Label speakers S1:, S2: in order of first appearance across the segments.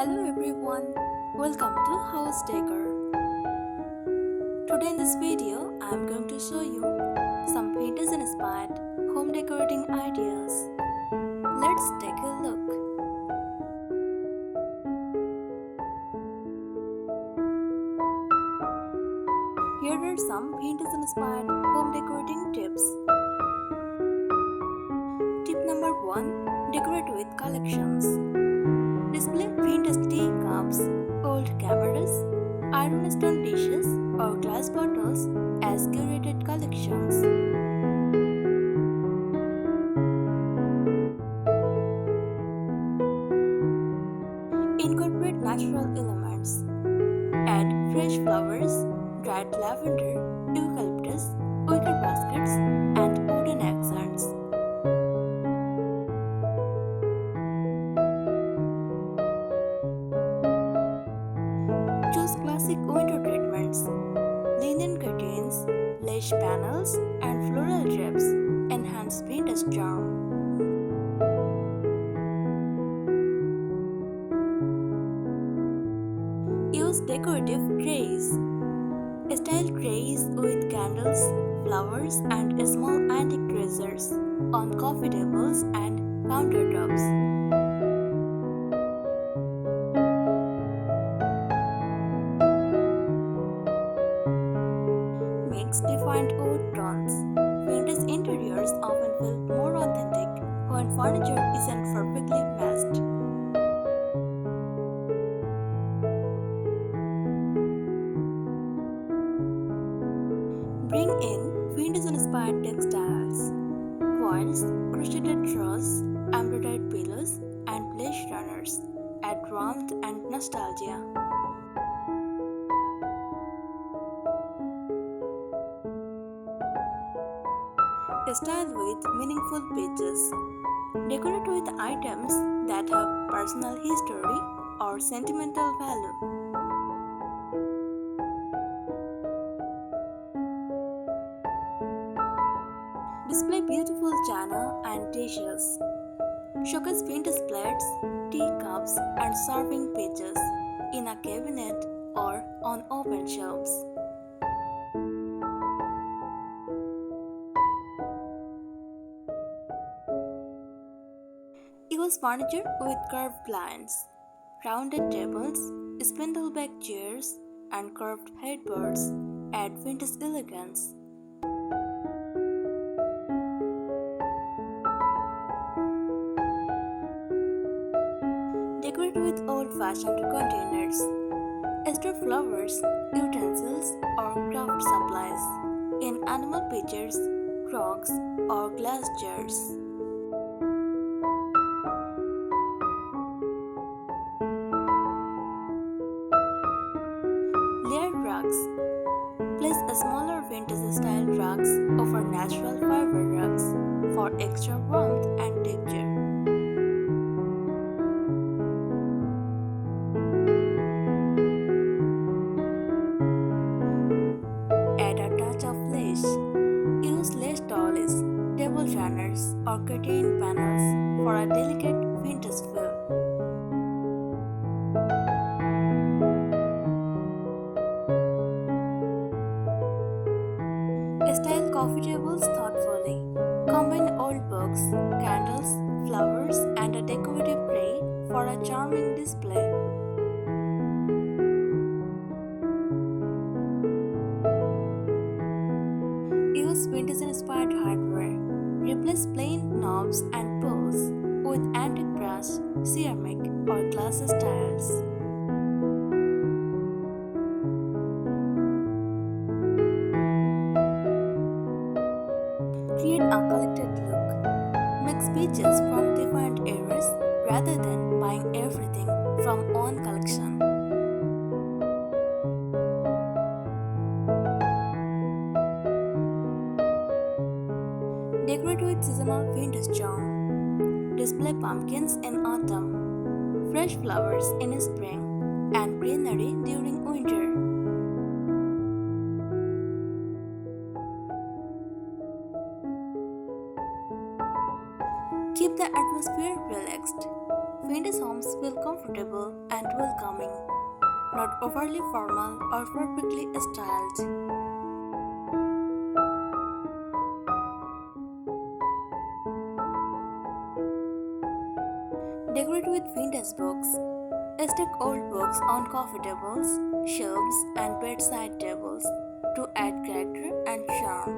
S1: Hello everyone, welcome to House Decor. Today in this video, I am going to show you some vintage inspired home decorating ideas. Let's take a look. Here are some vintage inspired home decorating tips. Tip number 1. Decorate with collections. Display vintage tea cups, old cameras, iron stone dishes or glass bottles as curated collections. Incorporate natural elements. Add fresh flowers, dried lavender, eucalyptus, wicker baskets and wooden accents. Choose classic window treatments. Linen curtains, lace panels, and floral drapes enhance vintage charm. Use decorative trays. Style trays with candles, flowers, and small antique treasures on coffee tables and countertops. Mix defined wood tones. Vintage interiors often feel more authentic when furniture isn't perfectly matched. Bring in vintage-inspired textiles. Quilts, crocheted drawers, embroidered pillows, and lace runners add warmth and nostalgia. Style with meaningful pieces. Decorate with items that have personal history or sentimental value. Display beautiful china and dishes. Showcase vintage plates, teacups, and serving pitchers in a cabinet or on open shelves. Use furniture with curved lines, rounded tables, spindle-back chairs, and curved headboards add vintage elegance. Decorate with old-fashioned containers. Store flowers, utensils, or craft supplies in animal pitchers, rocks, or glass jars. Layered rugs. Place smaller vintage-style rugs over natural fiber rugs for extra warmth and texture. Add a touch of lace. Use lace dollies, table runners, or curtain panels for a delicate vintage feel. Style coffee tables thoughtfully. Combine old books, candles, flowers, and a decorative tray for a charming display. Use vintage-inspired hardware. Replace plain knobs and pulls with antique brass, ceramic, or glass styles. Create a collected look. Mix pieces from different eras rather than buying everything from one collection. Decorate with seasonal vintage charm. Display pumpkins in autumn, fresh flowers in spring, and greenery during winter. Keep the atmosphere relaxed. Vintage homes feel comfortable and welcoming, not overly formal or perfectly styled. Decorate with vintage books. Stack old books on coffee tables, shelves, and bedside tables to add character and charm.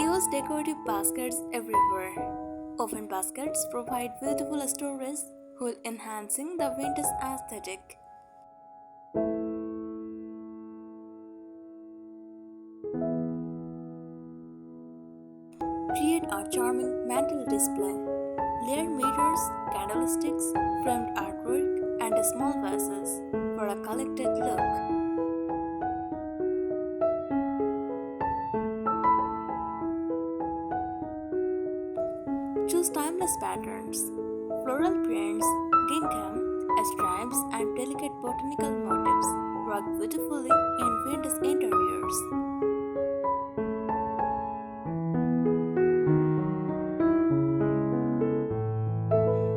S1: Use decorative baskets everywhere. Open baskets provide beautiful storage while enhancing the vintage aesthetic. Create a charming mantel display. Layer mirrors, candlesticks, framed artwork, and small vases for a collected look. Choose timeless patterns. Floral prints, gingham, stripes, and delicate botanical motifs work beautifully in vintage interiors.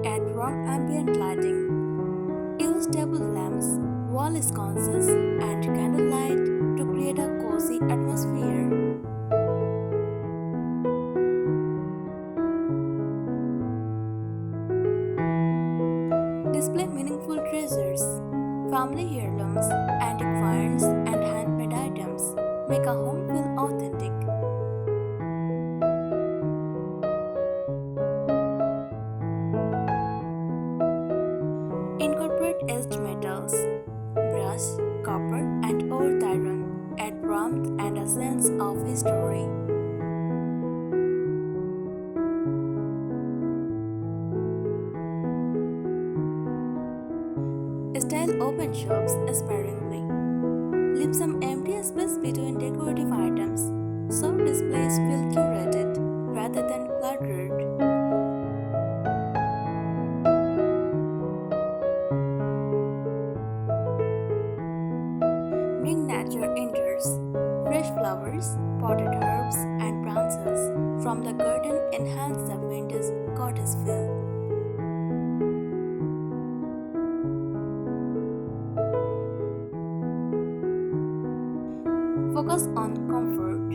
S1: Add warm ambient lighting. Use table lamps, wall sconces, and candlelight to create a cozy atmosphere. Display meaningful treasures. Family heirlooms, antiques, and handmade items make a home feel authentic. Incorporate edged metals, brass, copper, and old iron. Add warmth and a sense of history. Style open shelves sparingly. Leave some empty space between decorative items so displays feel curated rather than cluttered. Bring nature indoors. Fresh flowers, potted herbs, and branches from the garden enhance the vintage cottage feel. Focus on comfort.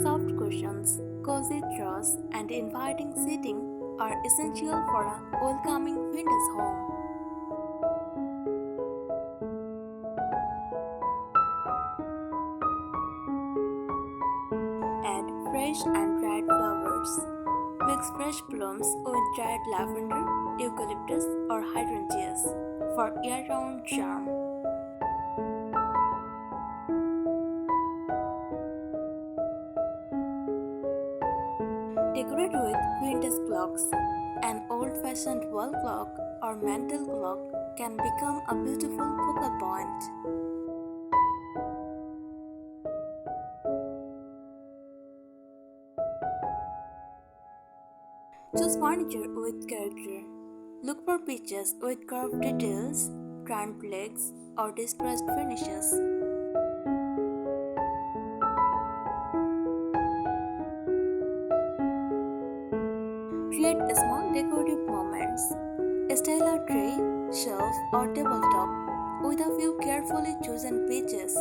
S1: Soft cushions, cozy throws, and inviting seating are essential for a welcoming vintage home. Add fresh and dried flowers. Mix fresh blooms with dried lavender, eucalyptus, or hydrangeas for year-round charm. Decorate with vintage clocks. An old-fashioned wall clock or mantel clock can become a beautiful focal point. Choose furniture with character. Look for pieces with curved details, turned legs, or distressed finishes. Create small decorative moments. Style a tray, shelf, or tabletop with a few carefully chosen pieces.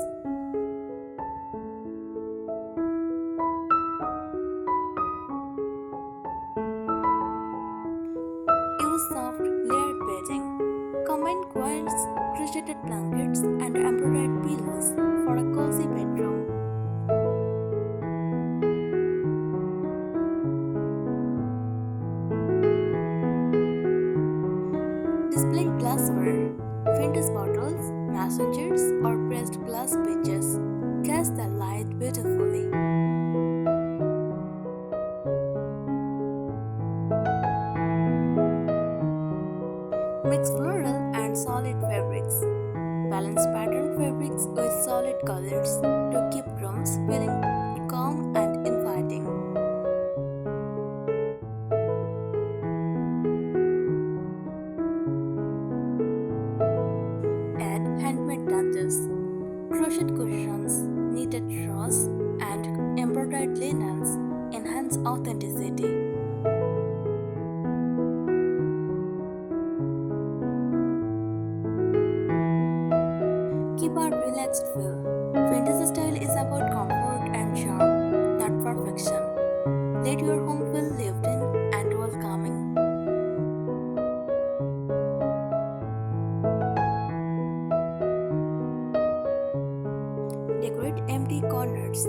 S1: Use soft, layered bedding. Combine quilts, crocheted blankets, and embroidered pillows for a cozy bedroom. Display glassware. Vintage bottles, messengers, or pressed glass pitchers catch the light beautifully. Mix floral and solid fabrics. Balance patterned fabrics with solid colors to keep rooms feeling calm and inviting. Add handmade touches, crochet cushions, knitted straws, and embroidered linen experience, enhance authenticity. Keep a relaxed feel. Vintage style is about comfort and charm, not perfection. Let your home feel lived in and welcoming. Decorate empty corners.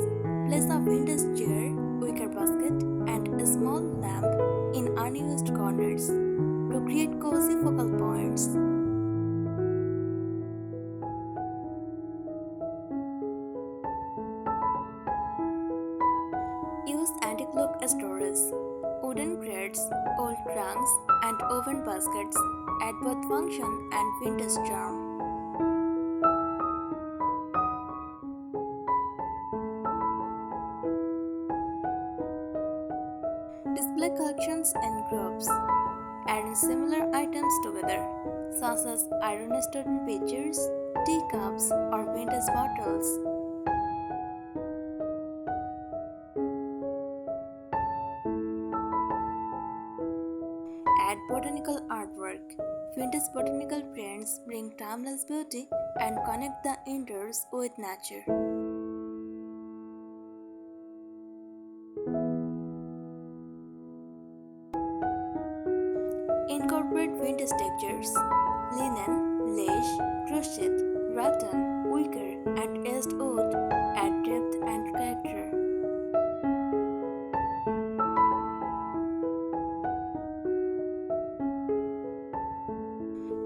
S1: Place a vintage chair, wicker basket, and a small lamp in unused corners to create cozy focal points. Use antique look storage. Wooden crates, old trunks, and oven baskets add both function and vintage charm. Display collections in groups. Add similar items together, such as iron-studded pitchers, teacups, or vintage bottles. Add botanical artwork. Vintage botanical prints bring timeless beauty and connect the indoors with nature. Incorporate vintage textures. Linen, lace, crochet, rattan, wicker, and edged wood add depth and character.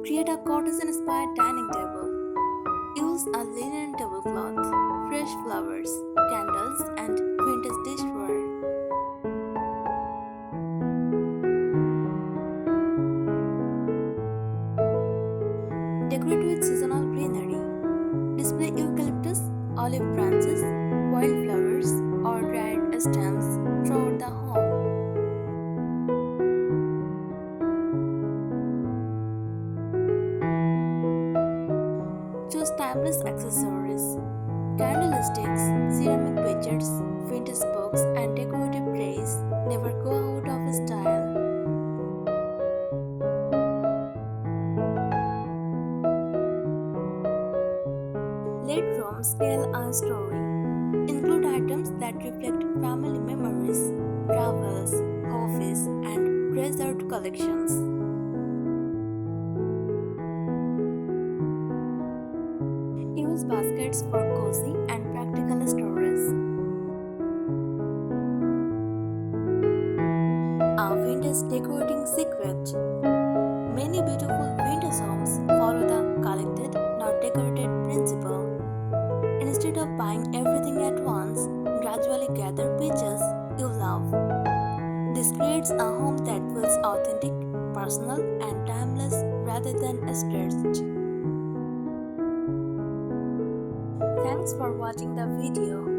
S1: Create a cottage-inspired dining table. Use a linen tablecloth, fresh flowers, candles, and vintage dishware. Decorate with seasonal greenery. Display eucalyptus, olive branches, wildflowers, or dried stems throughout the home. Choose timeless accessories. Candlesticks, ceramic pitchers, vintage books, and decorative trays never go out of style. Let rooms tell a story. Include items that reflect family memories, travels, hobbies, and treasured collections. Use baskets for cozy and practical storage. A vintage decorating secret. Many beautiful vintage homes follow the collected, not decorated principle. Instead of buying everything at once, gradually gather pieces you love. This creates a home that feels authentic, personal, and timeless rather than stretched. Thanks for watching the video.